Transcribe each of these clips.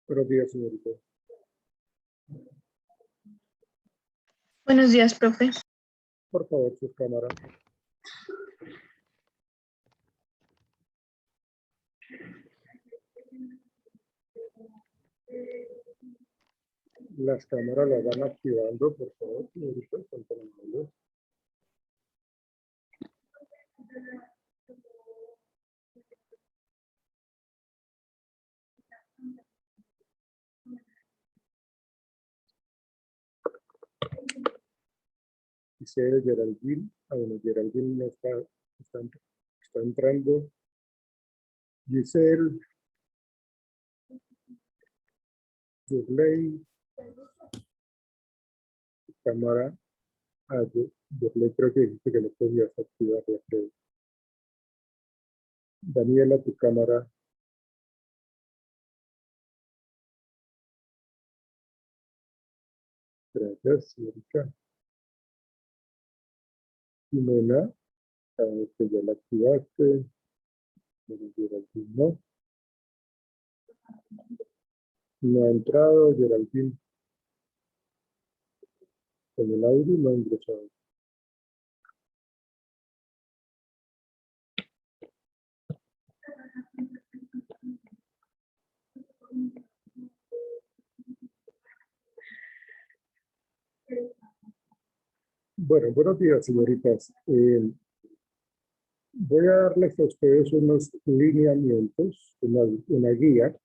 Buenos días, señorita. Buenos días, profe. Por favor, sus cámaras. Las cámaras las van activando, por favor, señorita. Son tan amables. Giselle, Geraldine. Bueno, Geraldine no está entrando. Giselle. Yurley. Cámara. Yurley creo que dijiste que no podías activarla, creo. Daniela, tu cámara. Gracias, señorita. Jimena, que ya la activaste. Geraldine no. No ha entrado, Geraldine. Con el audio no ha ingresado. Bueno, buenos días, señoritas. Voy a darles a ustedes unos lineamientos, una guía,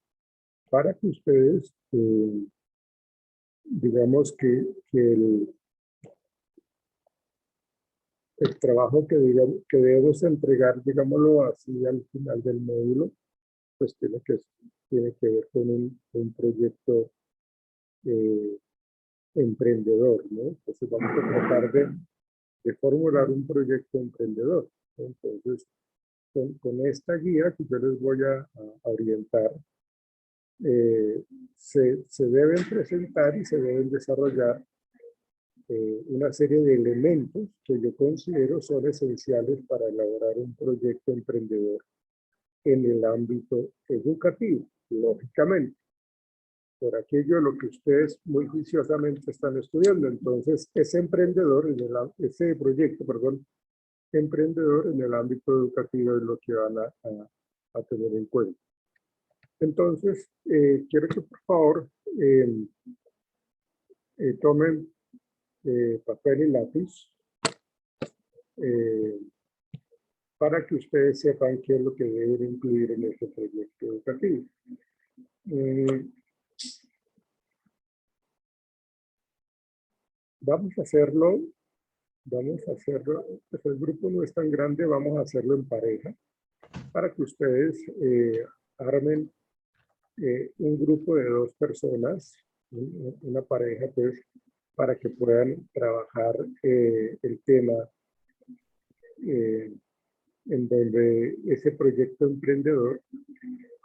para que ustedes, digamos que el trabajo que debemos entregar, digámoslo así, al final del módulo, pues tiene que ver con un proyecto emprendedor, ¿no? Entonces vamos a tratar de formular un proyecto emprendedor, ¿no? Entonces, con esta guía que yo les voy a orientar, se deben presentar y se deben desarrollar una serie de elementos que yo considero son esenciales para elaborar un proyecto emprendedor en el ámbito educativo, lógicamente, por aquello lo que ustedes muy juiciosamente están estudiando. Entonces, ese proyecto, emprendedor en el ámbito educativo es lo que van a tener en cuenta. Entonces, quiero que por favor tomen papel y lápiz para que ustedes sepan qué es lo que deben incluir en este proyecto educativo. Vamos a hacerlo, pues el grupo no es tan grande, vamos a hacerlo en pareja, para que ustedes armen un grupo de 2 personas, una pareja, pues, para que puedan trabajar el tema en donde ese proyecto emprendedor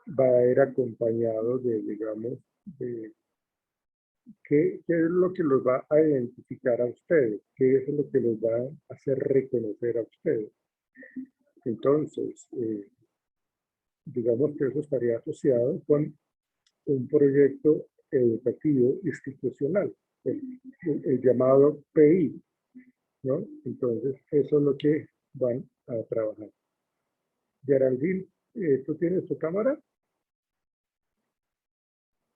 va a ir acompañado de, digamos, de qué es lo que los va a identificar a ustedes, qué es lo que los va a hacer reconocer a ustedes. Entonces, digamos que eso estaría asociado con un proyecto educativo institucional, el llamado PI, ¿no? Entonces, eso es lo que van a trabajar. Geraldine, ¿tú tienes tu cámara?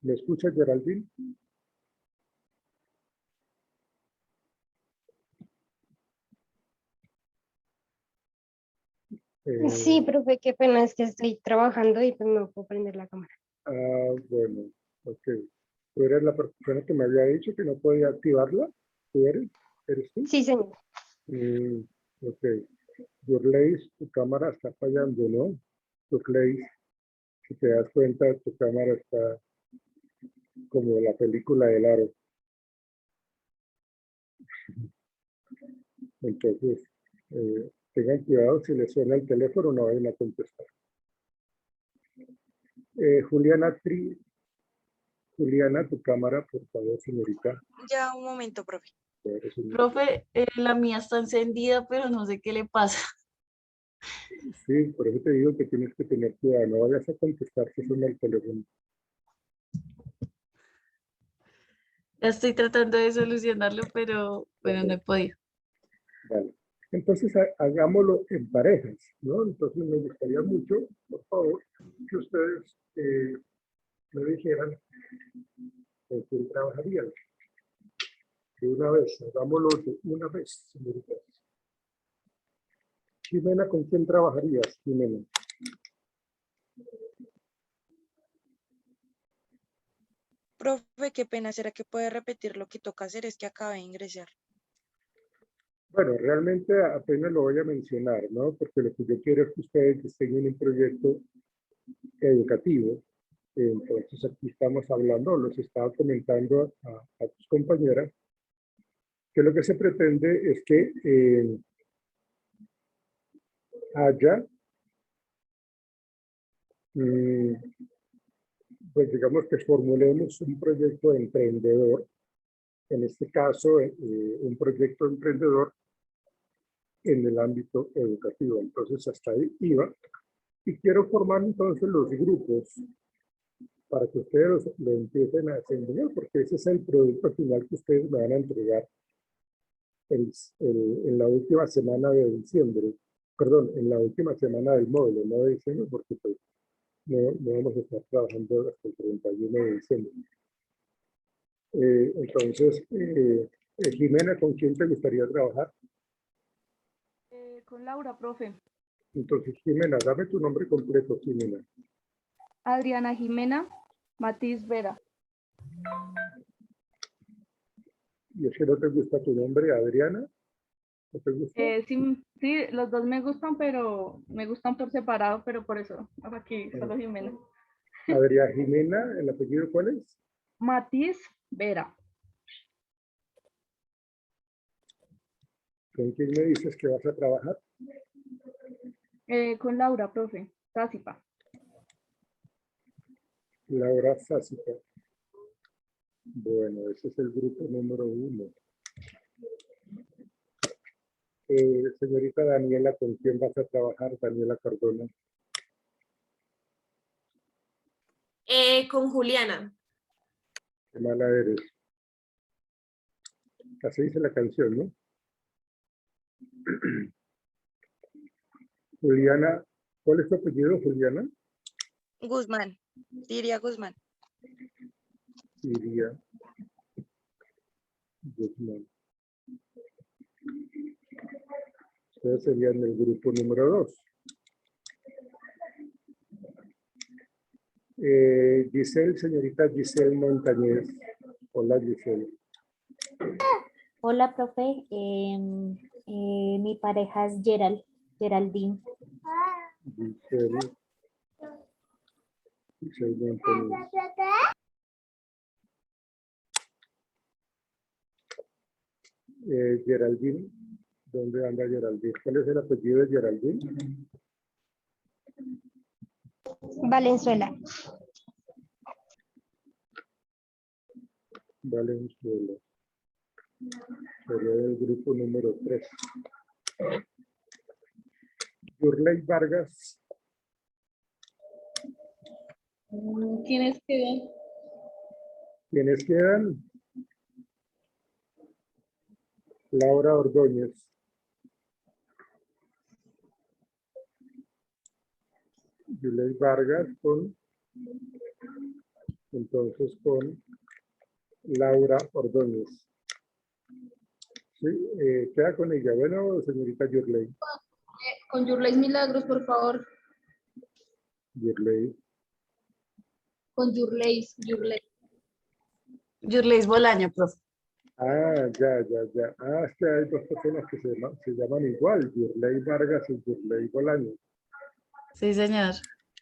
¿Me escuchas, Geraldine? Sí, profe, qué pena, es que estoy trabajando y pues no puedo prender la cámara. Bueno, ok. ¿Tú eres la persona que me había dicho que no podía activarla? ¿Tú eres? ¿Eres tú? Sí, señor. Ok. Yurley, tu cámara está fallando, ¿no? Yurley, si te das cuenta, tu cámara está como la película del aro. Entonces, tengan cuidado si les suena el teléfono, no vayan a contestar. Juliana, tu cámara, por favor, señorita. Ya, un momento, profe. Profe, la mía está encendida, pero no sé qué le pasa. Sí, por eso te digo que tienes que tener cuidado, no vayas a contestar que suena el teléfono. Ya estoy tratando de solucionarlo, pero bueno, no he podido. Vale. Entonces hagámoslo en parejas, ¿no? Entonces me gustaría mucho, por favor, que ustedes me dijeran con quién trabajarían. De una vez, hagámoslo de una vez, señoritas. Jimena, ¿con quién trabajarías, Jimena? Profe, qué pena, ¿será que puede repetir lo que toca hacer? Es que acabé de ingresar. Bueno, realmente apenas lo voy a mencionar, ¿no? Porque lo que yo quiero es que ustedes estén en un proyecto educativo. Entonces aquí estamos hablando, los estaba comentando a tus compañeras, que lo que se pretende es que haya, pues digamos que formulemos un proyecto emprendedor, en este caso un proyecto emprendedor en el ámbito educativo. Entonces hasta ahí iba. Y quiero formar entonces los grupos para que ustedes lo empiecen a desempeñar, porque ese es el producto final que ustedes me van a entregar en la última semana de diciembre. Perdón, en la última semana del módulo, no de diciembre, porque pues, no vamos a estar trabajando hasta el 31 de diciembre. Entonces, Jimena, ¿con quién te gustaría trabajar? Con Laura, profe. Entonces, Jimena, dame tu nombre completo, Jimena. Adriana Jimena Matiz Vera. ¿Y es que no te gusta tu nombre, Adriana? ¿No te gusta? Sí, los dos me gustan, pero me gustan por separado, pero por eso aquí solo Jimena. Adriana Jimena, ¿el apellido cuál es? Matiz Vera. ¿Con quién me dices que vas a trabajar? Con Laura, profe. Tácipa. Laura Sácica. Bueno, ese es el grupo número 1. Señorita Daniela, ¿con quién vas a trabajar? Daniela Cardona. Con Juliana. Qué mala eres. Así dice la canción, ¿no? Juliana, ¿cuál es tu apellido, Juliana? Guzmán, diría Guzmán. Iría Guzmán. Ustedes serían el grupo número 2. Giselle, señorita Giselle Montañez. Hola, Giselle. Hola, profe. Mi pareja es Geraldine. Giselle Montañez. Geraldine, ¿dónde anda Geraldine? ¿Cuál es el apellido de Geraldine? Valenzuela. Valenzuela. Sería el grupo número 3. Yurley Vargas. ¿Quiénes quedan? ¿Quiénes quedan? Laura Ordóñez. Yurley Vargas entonces con Laura Ordóñez. Sí, queda con ella. Bueno, señorita Yurley. Con Yurleis Milagros, por favor. Yurley. Con Yurleis. Yurleis Bolaño, profe. Ah, ya. Es que hay dos personas que se llaman igual, Yurley Vargas y Yurley Bolaño. Sí, señor.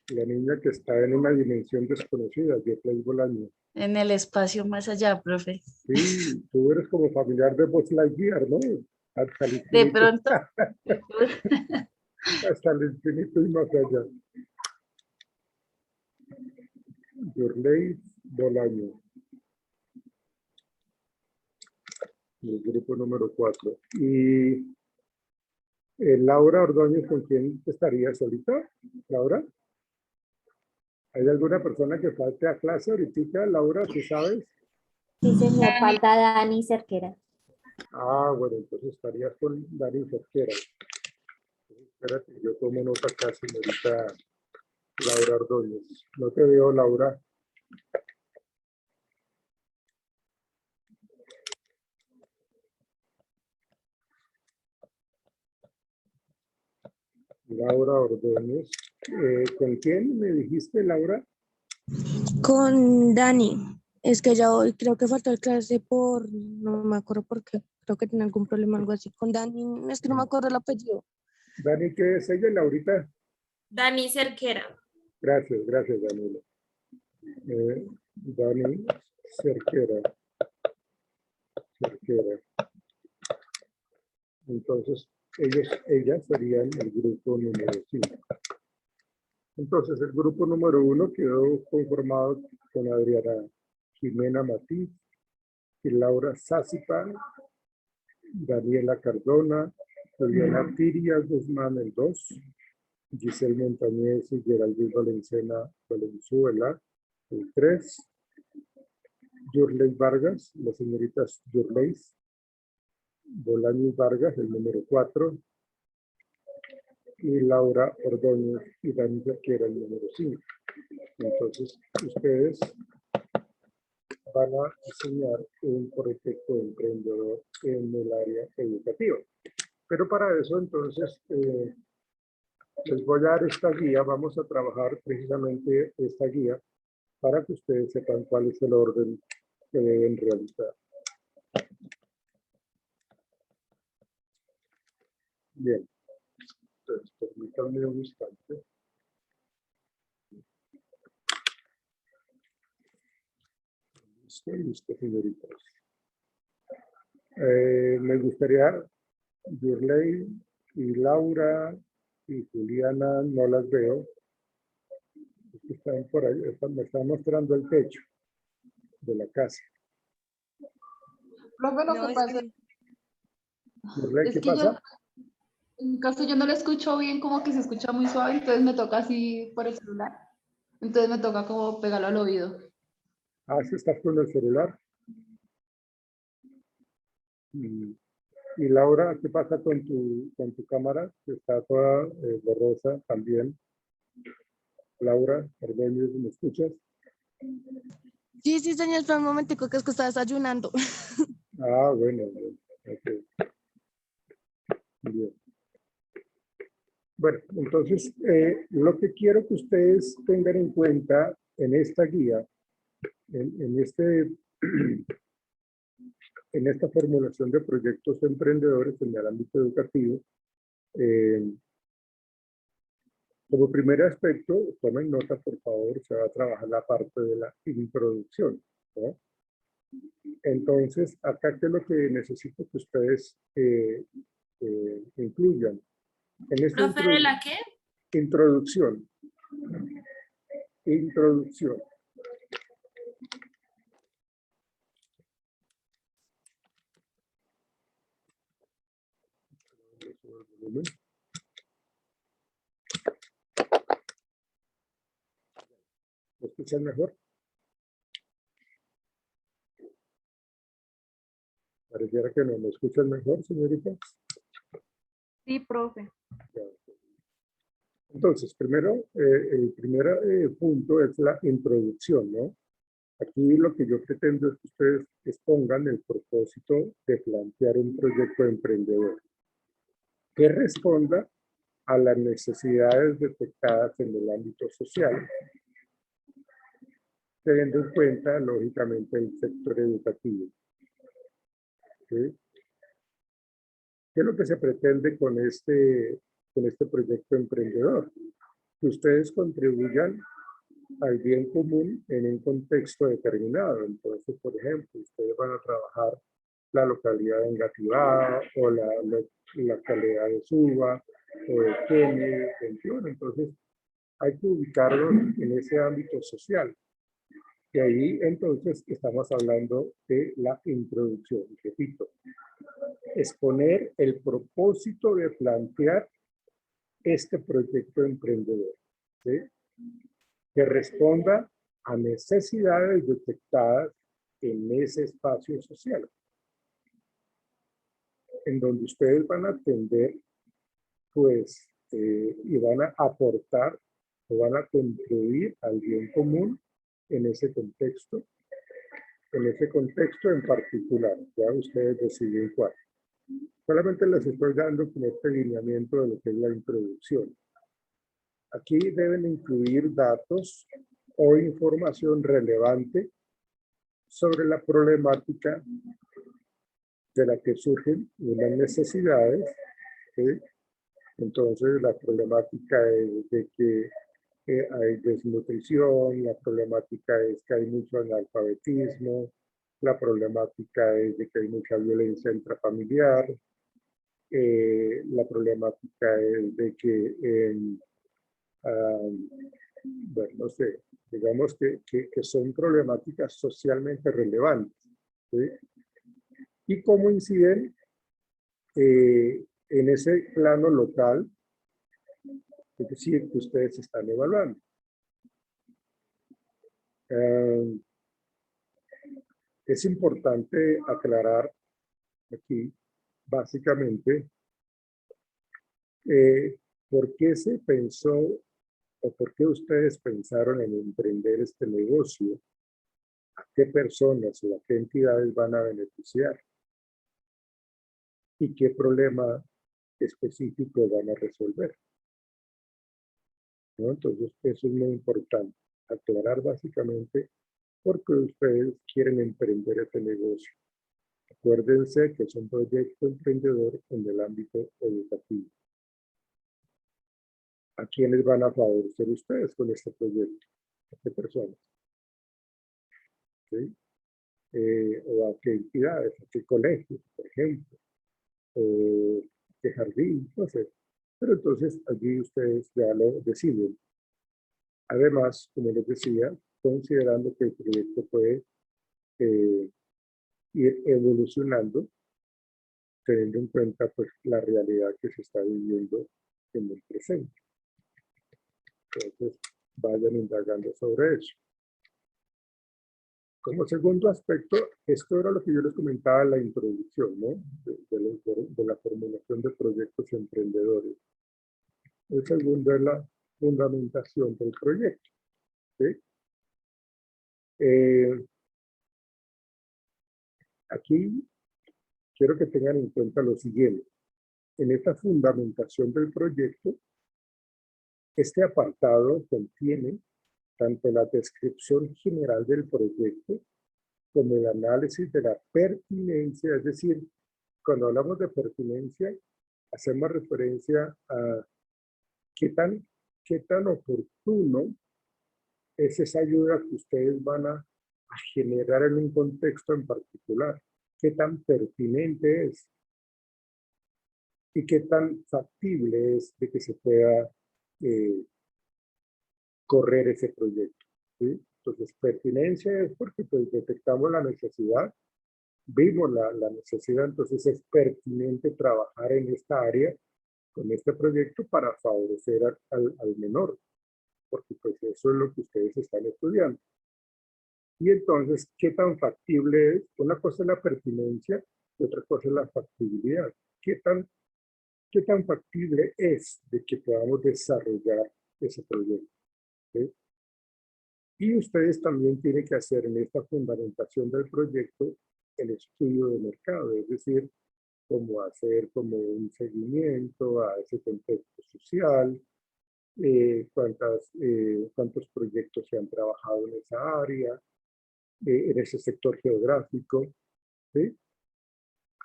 La niña que está en una dimensión desconocida, Yurley Bolaño. En el espacio más allá, profe. Sí, tú eres como familiar de Buzz Lightyear, ¿no? Hasta el De infinito, pronto. hasta el infinito y más allá. Yurley Bolaño. El grupo número 4. Y Laura Ordóñez, ¿con quién estaría solita? Laura. ¿Hay alguna persona que falte a clase ahorita? Laura, ¿tú sabes? Sí, señor, falta Dani Cerquera. Ah, bueno, entonces estarías con Dani Cerquera. Espérate, yo tomo nota acá, señorita Laura Ordóñez. No te veo, Laura. Laura Ordóñez. ¿Con quién me dijiste, Laura? Con Dani. Es que ya hoy creo que faltó el clase por, no me acuerdo por qué, creo que tiene algún problema, algo así. Con Dani, es que no me acuerdo el apellido. Dani, ¿qué es ella, Laurita? Dani Cerquera. Gracias, gracias, Daniela. Dani Cerquera. Cerquera. Entonces, ellas serían el grupo número 5. Entonces, el grupo número 1 quedó conformado con Adriana Jimena Matiz y Laura Sázipa, Daniela Cardona, Juliana Tiria Guzmán el 2, Giselle Montañez y Geraldine Valenzuela el 3, Yurley Vargas, las señoritas Yurley, Bolaños Vargas el número 4, y Laura Ordóñez y Dani Cerquera el número 5. Entonces, ustedes van a diseñar un proyecto emprendedor en el área educativa. Pero para eso, entonces, les voy a dar esta guía. Vamos a trabajar precisamente esta guía para que ustedes sepan cuál es el orden que deben realizar. Bien. Entonces, permítanme un instante. Listo, señoritas. Me gustaría, Yurley y Laura y Juliana, no las veo. Están por ahí, me están mostrando el techo de la casa. Profe, lo No, que es pasa que- Yurley, es ¿qué que pasa? en mi caso yo no lo escucho bien, como que se escucha muy suave, entonces me toca así por el celular. Entonces me toca como pegarlo al oído. Ah, ¿sí estás con el celular? Y Laura, ¿qué pasa con tu cámara? Que está toda borrosa también. Laura, perdón, ¿me escuchas? Sí, sí, señor, espera un momentico que es que está desayunando. Ah, bueno, ok, bien. Bueno, entonces, lo que quiero que ustedes tengan en cuenta en esta guía, en esta formulación de proyectos emprendedores en el ámbito educativo, como primer aspecto, tomen nota, por favor, se va a trabajar la parte de la introducción, ¿no? Entonces, acá qué es lo que necesito que ustedes incluyan. En esta ¿Profe de la qué? introducción. Introducción. ¿Me escuchan mejor? Pareciera que no me escuchan mejor, señorita. Sí, profe. Entonces, primero, el primer punto es la introducción, ¿no? Aquí lo que yo pretendo es que ustedes expongan el propósito de plantear un proyecto emprendedor que responda a las necesidades detectadas en el ámbito social, teniendo en cuenta, lógicamente, el sector educativo. ¿Sí? ¿Qué es lo que se pretende con este proyecto emprendedor? Que ustedes contribuyan al bien común en un contexto determinado. Entonces, por ejemplo, ustedes van a trabajar la localidad de Engativá o la calidad de Suba o de Kennedy, 21. Entonces, hay que ubicarlos en ese ámbito social. Y ahí entonces estamos hablando de la introducción. Repito, exponer el propósito de plantear este proyecto emprendedor, ¿sí? Que responda a necesidades detectadas en ese espacio social, en donde ustedes van a atender, pues, y van a aportar o van a contribuir al bien común en ese contexto en particular. Ya ustedes deciden cuál. Solamente les estoy dando como este lineamiento de lo que es la introducción. Aquí deben incluir datos o información relevante sobre la problemática de la que surgen unas necesidades, ¿sí? Entonces, la problemática es de que hay desnutrición, la problemática es que hay mucho analfabetismo, la problemática es de que hay mucha violencia intrafamiliar, la problemática es de que, bueno, no sé, digamos que son problemáticas socialmente relevantes, ¿sí? Y cómo inciden en ese plano local, es decir, que ustedes están evaluando. Es importante aclarar aquí, básicamente, por qué se pensó o por qué ustedes pensaron en emprender este negocio, a qué personas o a qué entidades van a beneficiar y qué problema específico van a resolver, ¿no? Entonces, eso es muy importante, aclarar básicamente por qué ustedes quieren emprender este negocio. Acuérdense que es un proyecto emprendedor en el ámbito educativo. ¿A quiénes van a favorecer ustedes con este proyecto? ¿A qué personas? ¿Sí? ¿O a qué entidades? ¿A qué colegios, por ejemplo? ¿Qué jardín? No sé. Pero entonces allí ustedes ya lo deciden. Además, como les decía, considerando que el proyecto puede ir evolucionando, teniendo en cuenta pues, la realidad que se está viviendo en el presente. Entonces, vayan indagando sobre eso. Como segundo aspecto, esto era lo que yo les comentaba en la introducción, ¿no? De la formulación de proyectos emprendedores. El segundo es la fundamentación del proyecto, ¿sí? Aquí quiero que tengan en cuenta lo siguiente. En esta fundamentación del proyecto, este apartado contiene tanto la descripción general del proyecto como el análisis de la pertinencia, es decir, cuando hablamos de pertinencia, hacemos referencia a qué tan oportuno es esa ayuda que ustedes van a generar en un contexto en particular, qué tan pertinente es y qué tan factible es de que se pueda correr ese proyecto, ¿sí? Entonces, pertinencia es porque pues, detectamos la necesidad, vimos la necesidad, entonces es pertinente trabajar en esta área con este proyecto para favorecer al menor, porque pues eso es lo que ustedes están estudiando. Y entonces, ¿qué tan factible es? Una cosa es la pertinencia y otra cosa es la factibilidad. ¿Qué tan factible es de que podamos desarrollar ese proyecto? ¿Sí? Y ustedes también tienen que hacer en esta fundamentación del proyecto el estudio de mercado, es decir, cómo hacer como un seguimiento a ese contexto social, cuántos proyectos se han trabajado en esa área, en ese sector geográfico, ¿sí?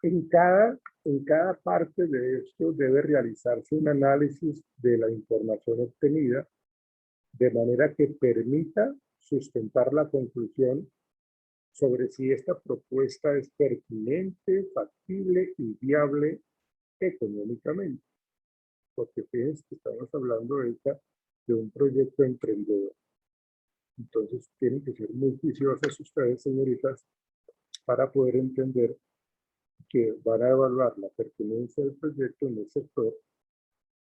En cada parte de esto debe realizarse un análisis de la información obtenida de manera que permita sustentar la conclusión sobre si esta propuesta es pertinente, factible y viable económicamente. Porque fíjense que estamos hablando de un proyecto emprendedor. Entonces tienen que ser muy juiciosas ustedes, señoritas, para poder entender que van a evaluar la pertinencia del proyecto en el sector,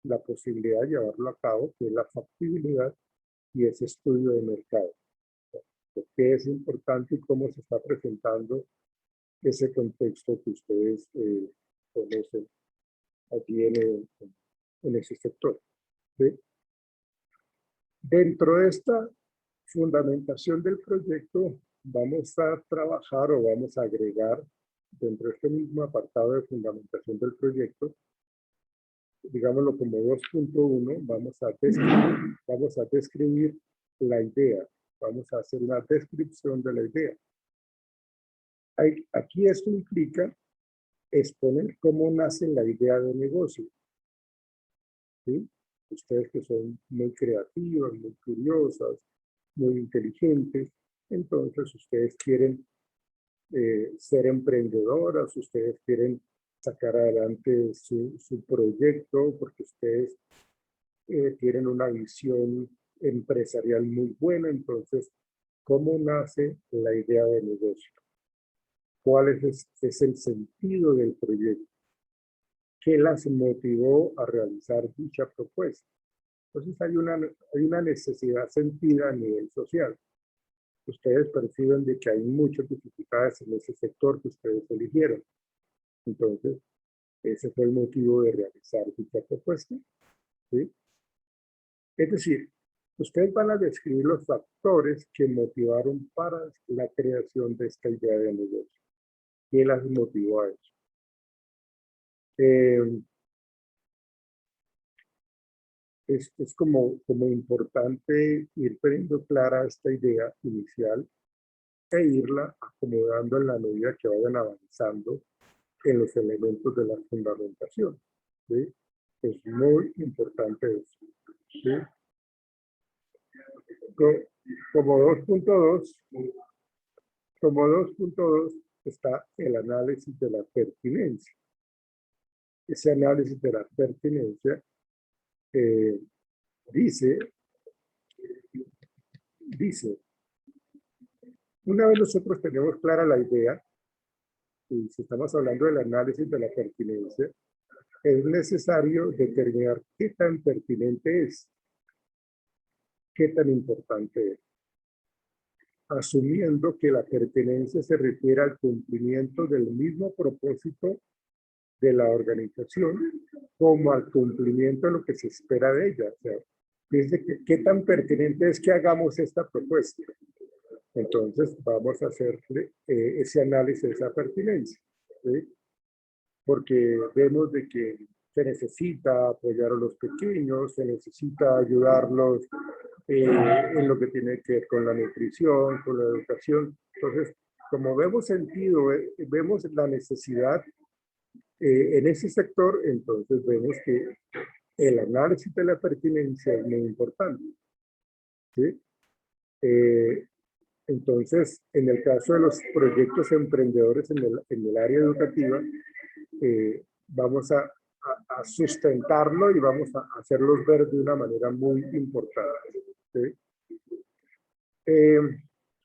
la posibilidad de llevarlo a cabo, que es la factibilidad y ese estudio de mercado. ¿Por qué es importante y cómo se está presentando ese contexto que ustedes conocen aquí en ese sector? ¿Sí? Dentro de esta fundamentación del proyecto, vamos a trabajar o vamos a agregar dentro de este mismo apartado de fundamentación del proyecto, digámoslo como 2.1, vamos a describir la idea, vamos a hacer una descripción de la idea. Aquí esto implica exponer cómo nace la idea de negocio. ¿Sí? Ustedes que son muy creativas, muy curiosas, muy inteligentes, entonces ustedes quieren ser emprendedoras, ustedes quieren sacar adelante su proyecto porque ustedes tienen una visión empresarial muy buena. Entonces, ¿cómo nace la idea de negocio? ¿Cuál es el sentido del proyecto? ¿Qué las motivó a realizar dicha propuesta? Entonces hay una necesidad sentida a nivel social. Ustedes perciben de que hay muchas dificultades en ese sector que ustedes eligieron. Entonces, ese fue el motivo de realizar dicha propuesta. ¿Sí? Es decir, ustedes van a describir los factores que motivaron para la creación de esta idea de negocio. ¿Qué las motivó a eso? Es como importante ir teniendo clara esta idea inicial e irla acomodando en la medida que vayan avanzando en los elementos de la fundamentación. ¿Sí? Es muy importante eso. ¿Sí? Como 2.2 está el análisis de la pertinencia. Ese análisis de la pertinencia dice, una vez nosotros tenemos clara la idea, y si estamos hablando del análisis de la pertinencia, es necesario determinar qué tan pertinente es, qué tan importante es, asumiendo que la pertenencia se refiere al cumplimiento del mismo propósito de la organización como al cumplimiento de lo que se espera de ella. O sea, dice que qué tan pertinente es que hagamos esta propuesta. Entonces vamos a hacerle ese análisis de esa pertinencia, ¿sí? Porque vemos de que se necesita apoyar a los pequeños, se necesita ayudarlos en lo que tiene que ver con la nutrición, con la educación. Entonces, como vemos sentido, vemos la necesidad en ese sector, entonces vemos que el análisis de la pertinencia es muy importante. ¿Sí? Entonces, en el caso de los proyectos emprendedores en el área educativa, vamos a sustentarlo y vamos a hacerlos ver de una manera muy importante. ¿Sí?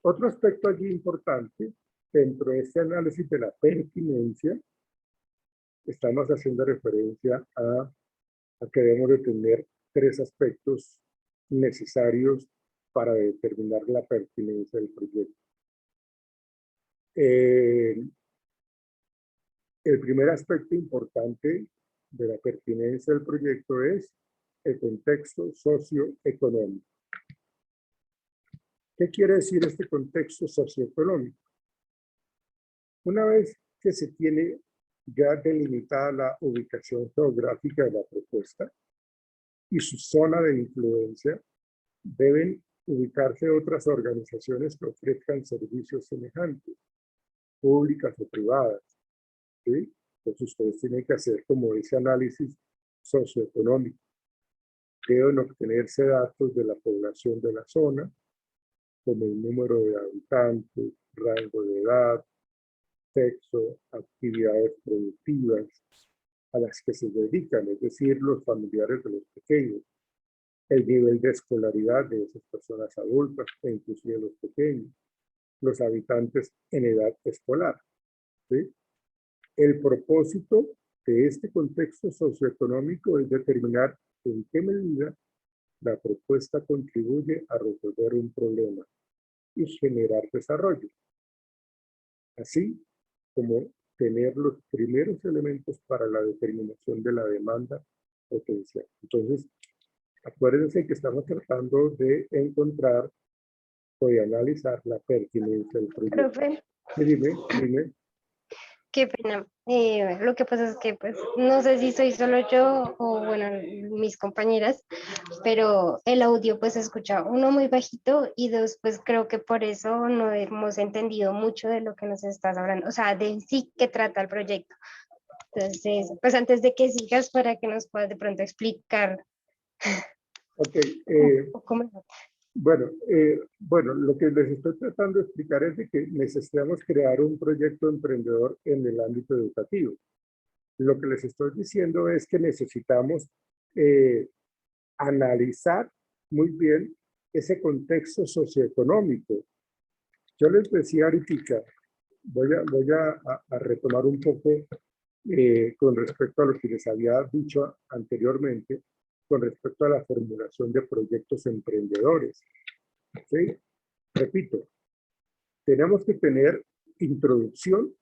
Otro aspecto allí importante, dentro de este análisis de la pertinencia, estamos haciendo referencia a que debemos de tener 3 aspectos necesarios para determinar la pertinencia del proyecto. El primer aspecto importante de la pertinencia del proyecto es el contexto socioeconómico. ¿Qué quiere decir este contexto socioeconómico? Una vez que se tiene ya delimitada la ubicación geográfica de la propuesta y su zona de influencia, deben ubicarse otras organizaciones que ofrezcan servicios semejantes, públicas o privadas. ¿Sí? Entonces ustedes tienen que hacer como ese análisis socioeconómico. Deben obtenerse datos de la población de la zona, como el número de habitantes, rango de edad, sexo, actividades productivas a las que se dedican, es decir, los familiares de los pequeños. el nivel de escolaridad de esas personas adultas e inclusive los pequeños, los habitantes en edad escolar, ¿sí? El propósito de este contexto socioeconómico es determinar en qué medida la propuesta contribuye a resolver un problema y generar desarrollo, así como tener los primeros elementos para la determinación de la demanda potencial. Entonces, acuérdense que estamos tratando de encontrar o de analizar la pertinencia del proyecto. Profe, Sí, dime. qué pena. Lo que pasa es que, pues, no sé si soy solo yo o, bueno, mis compañeras, pero el audio, pues, se escucha uno muy bajito y dos, pues, creo que por eso no hemos entendido mucho de lo que nos estás hablando, o sea, de sí que trata el proyecto. Entonces, pues, antes de que sigas, para que nos puedas de pronto explicar Ok, cómo. bueno, lo que les estoy tratando de explicar es de que necesitamos crear un proyecto emprendedor en el ámbito educativo. Lo que les estoy diciendo es que necesitamos analizar muy bien ese contexto socioeconómico. Yo les decía ahorita, voy a retomar un poco con respecto a lo que les había dicho anteriormente, con respecto a la formulación de proyectos emprendedores. ¿Sí? Repito, tenemos que tener introducción,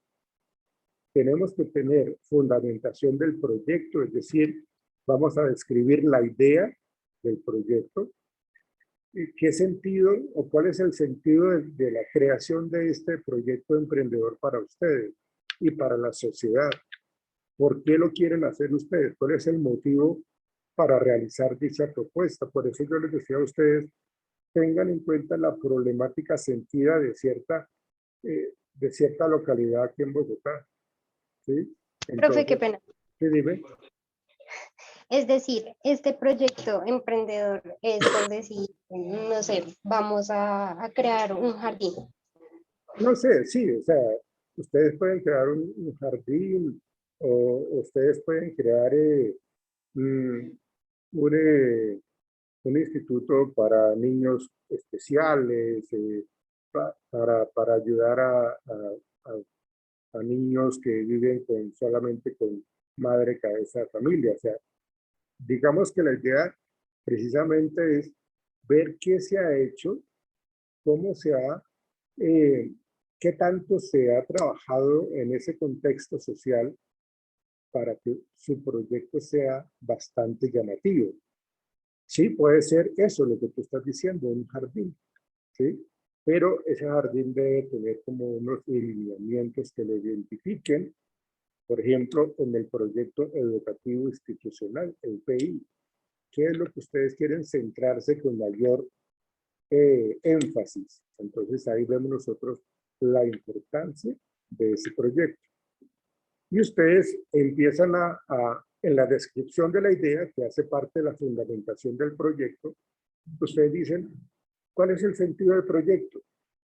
tenemos que tener fundamentación del proyecto, es decir, vamos a describir la idea del proyecto, qué sentido o cuál es el sentido de la creación de este proyecto emprendedor para ustedes y para la sociedad. ¿Por qué lo quieren hacer ustedes? ¿Cuál es el motivo para realizar dicha propuesta? Por eso yo les decía a ustedes, tengan en cuenta la problemática sentida de cierta localidad aquí en Bogotá. ¿Sí? Profe, qué Entonces, pena. ¿sí, dime? Es decir, este proyecto emprendedor es por decir, no sé, vamos a crear un jardín. No sé, sí, o sea, ustedes pueden crear un jardín o ustedes pueden crear mm, un, un instituto para niños especiales, para ayudar a niños que viven solamente con madre cabeza de familia. O sea, digamos que la idea precisamente es ver qué se ha hecho, cómo se ha, eh, qué tanto se ha trabajado en ese contexto social para que su proyecto sea bastante llamativo. Sí, puede ser eso lo que tú estás diciendo, un jardín, ¿sí? Pero ese jardín debe tener como unos lineamientos que lo identifiquen, por ejemplo, en el proyecto educativo institucional, el PI. ¿Qué es lo que ustedes quieren centrarse con mayor énfasis? Entonces ahí vemos nosotros la importancia de ese proyecto. Y ustedes empiezan en la descripción de la idea, que hace parte de la fundamentación del proyecto, ustedes dicen, ¿cuál es el sentido del proyecto?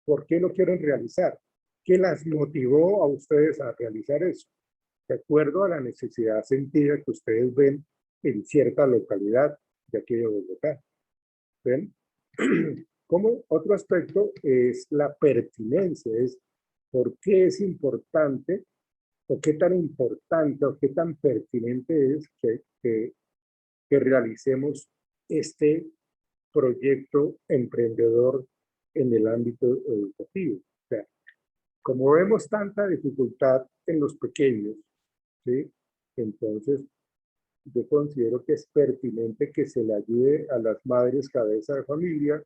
¿Por qué lo quieren realizar? ¿Qué las motivó a ustedes a realizar eso? De acuerdo a la necesidad sentida que ustedes ven en cierta localidad de aquí de Bogotá. ¿Ven? Como otro aspecto es la pertinencia, es por qué es importante o qué tan importante o qué tan pertinente es que realicemos este proyecto emprendedor en el ámbito educativo. O sea, como vemos tanta dificultad en los pequeños, ¿sí? Entonces, yo considero que es pertinente que se le ayude a las madres cabeza de familia,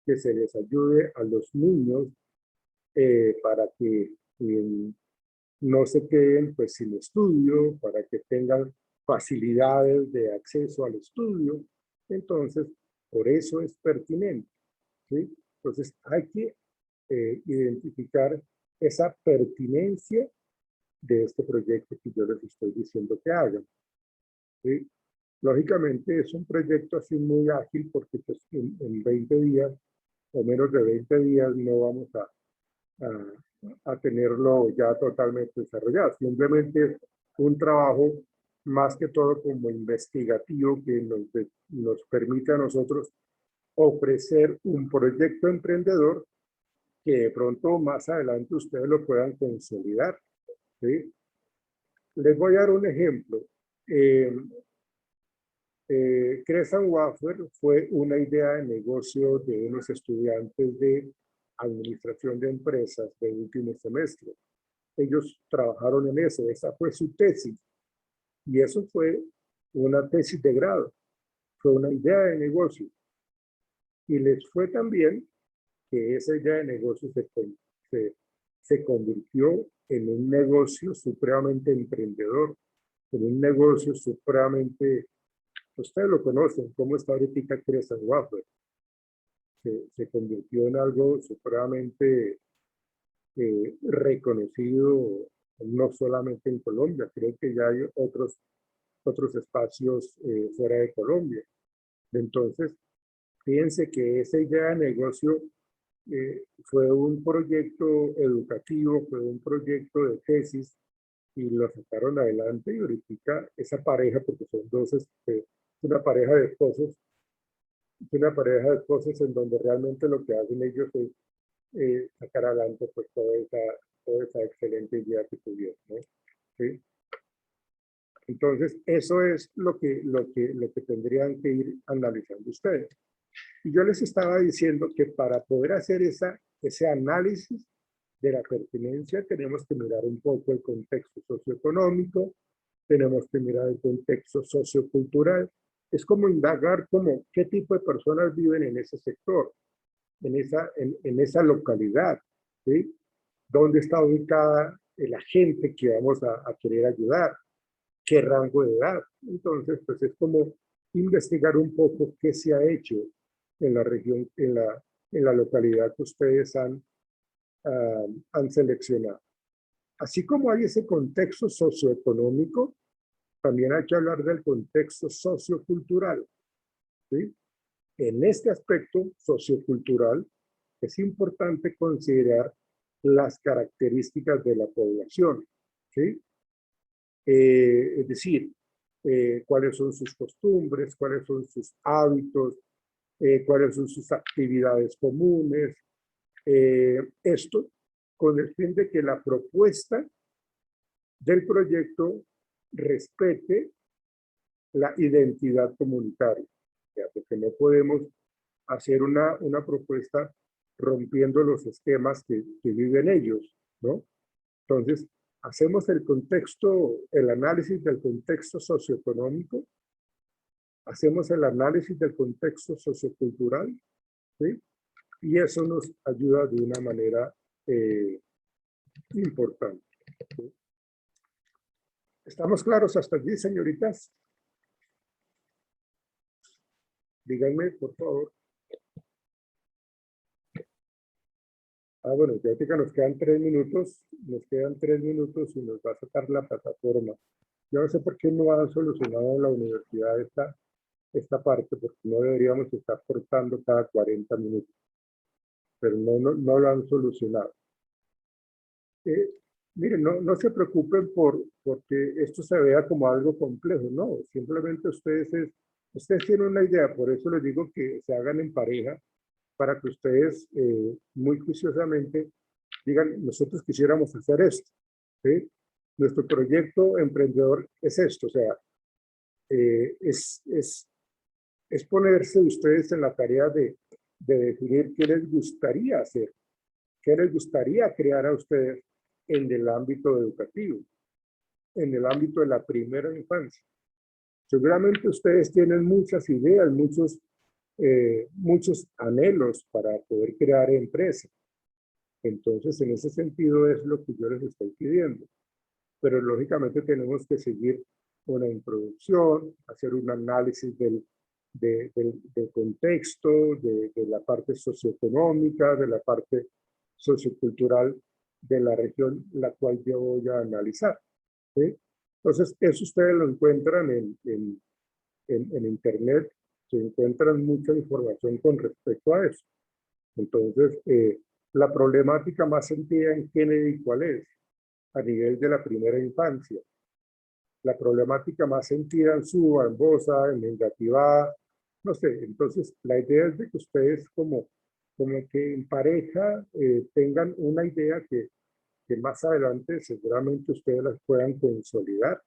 que se les ayude a los niños para que no se queden pues sin estudio, para que tengan facilidades de acceso al estudio. Entonces, por eso es pertinente, ¿sí? Entonces, hay que identificar esa pertinencia de este proyecto que yo les estoy diciendo que hagan, ¿sí? Lógicamente es un proyecto así muy ágil porque pues, en 20 días o menos de 20 días no vamos a tenerlo ya totalmente desarrollado. Simplemente es un trabajo más que todo como investigativo, que nos permite a nosotros ofrecer un proyecto emprendedor que de pronto más adelante ustedes lo puedan consolidar, ¿sí? Les voy a dar un ejemplo. Crescent Wafer fue una idea de negocio de unos estudiantes de administración de empresas de último semestre. Ellos trabajaron en eso, esa fue su tesis. Y eso fue una tesis de grado, fue una idea de negocio. Y les fue tan bien que esa idea de negocio se convirtió en un negocio supremamente emprendedor, en un negocio supremamente, ustedes lo conocen, cómo está ahorita Crescent Wafer. Se convirtió en algo supremamente reconocido, no solamente en Colombia, creo que ya hay otros espacios fuera de Colombia. Entonces, fíjense que esa idea de negocio fue un proyecto educativo, fue un proyecto de tesis y lo sacaron adelante y ahorita esa pareja, porque son dos, una pareja de esposos, en donde realmente lo que hacen ellos es sacar adelante pues toda esa excelente idea que tuvieron, ¿no? ¿Sí? Entonces, eso es lo que tendrían que ir analizando ustedes. Y yo les estaba diciendo que para poder hacer ese análisis de la pertinencia tenemos que mirar un poco el contexto socioeconómico, tenemos que mirar el contexto sociocultural. Es como indagar como qué tipo de personas viven en ese sector, en esa localidad, ¿sí? ¿Dónde está ubicada la gente que vamos a querer ayudar? ¿Qué rango de edad? Entonces, pues es como investigar un poco qué se ha hecho en la región, en la localidad que ustedes han seleccionado. Así como hay ese contexto socioeconómico, también hay que hablar del contexto sociocultural, ¿sí? En este aspecto sociocultural es importante considerar las características de la población, ¿sí? Es decir, cuáles son sus costumbres, cuáles son sus hábitos, cuáles son sus actividades comunes. Esto con el fin de que la propuesta del proyecto respete la identidad comunitaria. Ya, porque no podemos hacer una propuesta rompiendo los esquemas que viven ellos, ¿no? Entonces, hacemos el análisis del contexto socioeconómico, hacemos el análisis del contexto sociocultural, ¿sí? Y eso nos ayuda de una manera importante, ¿sí? ¿Estamos claros hasta aquí, señoritas? Díganme, por favor. Bueno, ya que nos quedan 3 minutos, y nos va a sacar la plataforma. Yo no sé por qué no han solucionado en la universidad esta parte, porque no deberíamos estar cortando cada 40 minutos, pero no lo han solucionado. Miren, no se preocupen porque esto se vea como algo complejo, no, simplemente ustedes tienen una idea, por eso les digo que se hagan en pareja, para que ustedes muy juiciosamente digan, nosotros quisiéramos hacer esto, ¿sí? Nuestro proyecto emprendedor es esto, o sea, es ponerse ustedes en la tarea de definir qué les gustaría hacer, qué les gustaría crear a ustedes en el ámbito educativo, en el ámbito de la primera infancia. Seguramente ustedes tienen muchas ideas, muchos anhelos para poder crear empresas. Entonces, en ese sentido es lo que yo les estoy pidiendo. Pero lógicamente tenemos que seguir una introducción, hacer un análisis del contexto, de la parte socioeconómica, de la parte sociocultural de la región la cual yo voy a analizar, ¿sí? Entonces, eso ustedes lo encuentran en Internet, se encuentran mucha información con respecto a eso. Entonces, la problemática más sentida en Kennedy, ¿cuál es? A nivel de la primera infancia. la problemática más sentida en Suba, en Bosa, en Engativá, no sé. Entonces, la idea es de que ustedes como que en pareja tengan una idea que más adelante seguramente ustedes las puedan consolidar.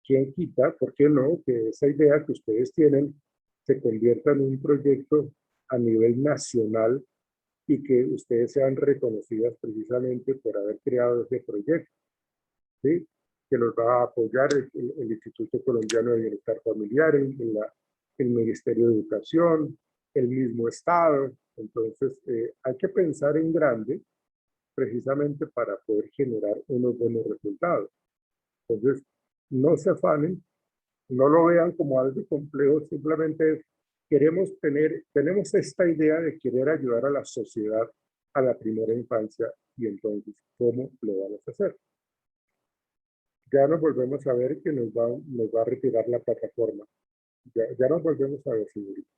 ¿Quién quita? ¿Por qué no? Que esa idea que ustedes tienen se convierta en un proyecto a nivel nacional y que ustedes sean reconocidas precisamente por haber creado ese proyecto, ¿sí? Que los va a apoyar el Instituto Colombiano de Bienestar Familiar, el Ministerio de Educación, el mismo Estado. Entonces, hay que pensar en grande precisamente para poder generar unos buenos resultados. Entonces, no se afanen, no lo vean como algo complejo, simplemente es, tenemos esta idea de querer ayudar a la sociedad a la primera infancia, y entonces, ¿cómo lo vamos a hacer? Ya nos volvemos a ver que nos va a retirar la plataforma. Ya nos volvemos a ver, señorita.